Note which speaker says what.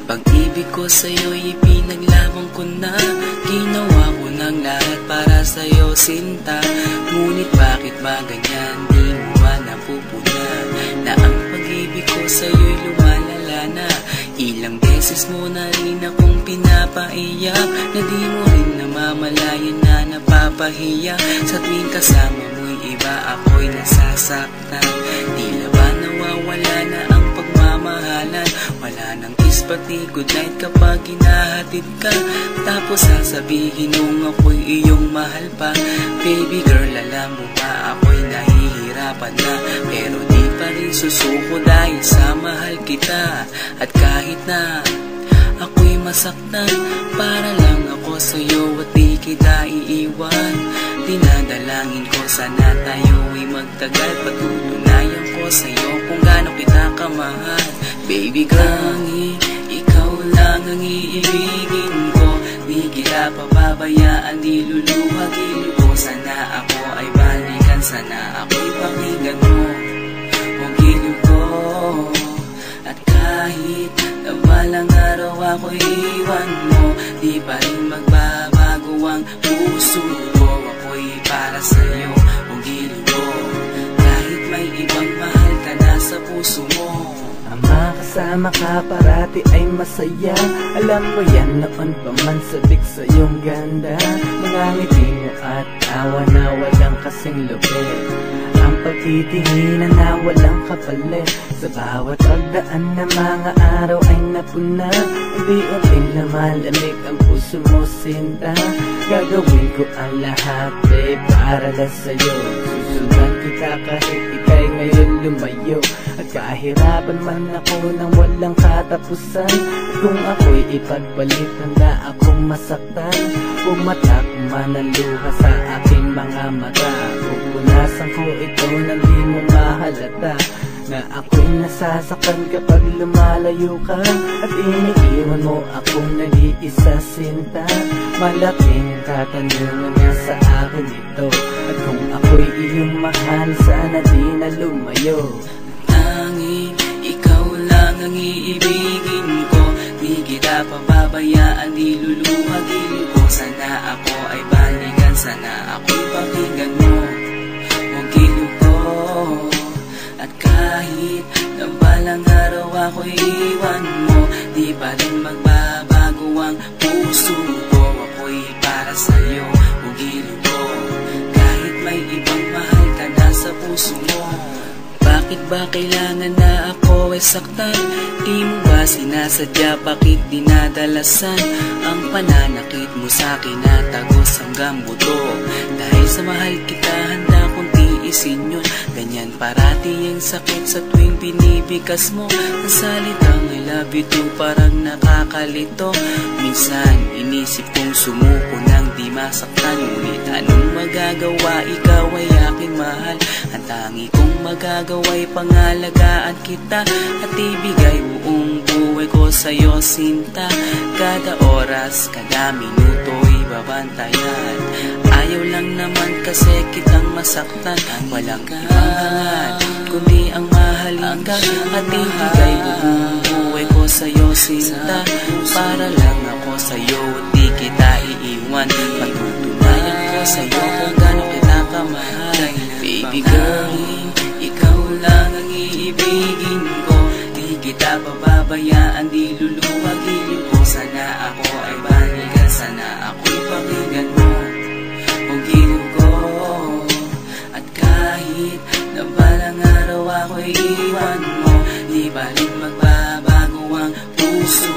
Speaker 1: Pag-ibig ko sa'yo'y ipinaglaban ko na. Ginawa ko ng lahat para sa'yo, sinta. Ngunit bakit ba ganyan? Di mo ba napupunan na ang pag-ibig ko sa'yo'y lumalala na? Ilang beses mo na rin akong pinapaiyak, na di mo rin namamalayan na napapahiya. Sa tuwing kasama mo'y iba, ako'y nasasaktan. Tila ba nawawala na ang pagmamahalan? Wala nang kiss pati goodnight kapag hinahatid ka. Tapos sasabihin nung ako'y iyong mahal pa. Baby girl, alam mo ba ako'y nahihirapan na, pero di pa rin susuko dahil sa mahal kita. At kahit na ako'y masaktan, para lang ako sa'yo at di kita iiwan. Dinadalangin ko sana tayo'y magtagal. Patutunayan ko sa'yo kung gaano kita kamahal. Baby girl, ikaw lang ang iibigin ko. Di kita pababayaan, di luluhagin ko. Sana ako ay balikan, sana ako'y pakinggan mo o giliw ko. At kahit na balang araw ako'y iwan mo, di pa rin magbabago ang puso ko. Ako'y para sa'yo o giliw ko. Kahit may ibang mahal ka na sa puso mo,
Speaker 2: ang makasama ka parati ay masaya. Alam mo yan, noon pa man sabik sa iyong ganda. Mga ngiti mo at tawa na walang kasing lupit. Ang pagtitinginan na walang kapalit. Sa bawat pagdaan na mga araw ay napuna. Unti-unting lumalamig ang puso mo, sinta. Gagawin ko ang lahat, babe, para lang sa'yo. Susundan kita kahit ika'y ngayon lumayo. At kahirapan man ako nang walang katapusan. At kung ako'y ipagbalik, handa akong masaktan. Pumatak man ang luha sa aking mga mata. Pupunasan ko ito nang di mo mahalata, na ako'y nasasaktan kapag lumalayo ka. At iniiwan mo akong nag-iisa, sinta. Malaking katanungan nga sa akin ito. At kung ako'y iyong mahal, sana di na lumayo.
Speaker 1: Tanging ikaw lang ang iibigin ko. Di kita pababayaan, di luluhagin ko. Sana ako ay balikan, sana ako'y pakinggan mo o giliw ko. At kahit na balang araw ako'y iwan mo, di pa rin magbabago ang puso ko. Ako'y para sa'yo o giliw ko. Kahit may ibang mahal ka na sa puso mo. Bakit ba kailangan na ako ay saktan? Di mo ba sinasadya, bakit dinadalasan ang pananakit mo sa'kin na tagos hanggang buto? Dahil sa mahal kita, handa kong tiisin yun. Ganyan parati ang sakit sa tuwing binibigas mo. Ang salitang I love you too parang nakakalito. Minsan inisip kong sumuko nang di masaktan. Ngunit anong magagawa, ikaw ay aking mahal. Ang tangi kong magagawa'y pangalagaan kita at ibigay buong buhay ko sa'yo, sinta. Kada oras, kada minuto'y babantayan. Ayaw lang naman kasi kitang masaktan. Walang ibang hangad kundi ang mahalin ka at ibigay buong buhay ko sa'yo, sinta. Para lang ako sa'yo at di kita iiwan. Patutunayan ko sa'yo kung gaano kita kamahal. Baby girl, ikaw lang ang iibigin ko. Di kita pababayaan, di luluwagin ko. Sana ako ay balikan, sana ako'y pakinggan mo o giliw ko. At kahit na balang araw ako'y iwan mo, di pa rin magbabago ang puso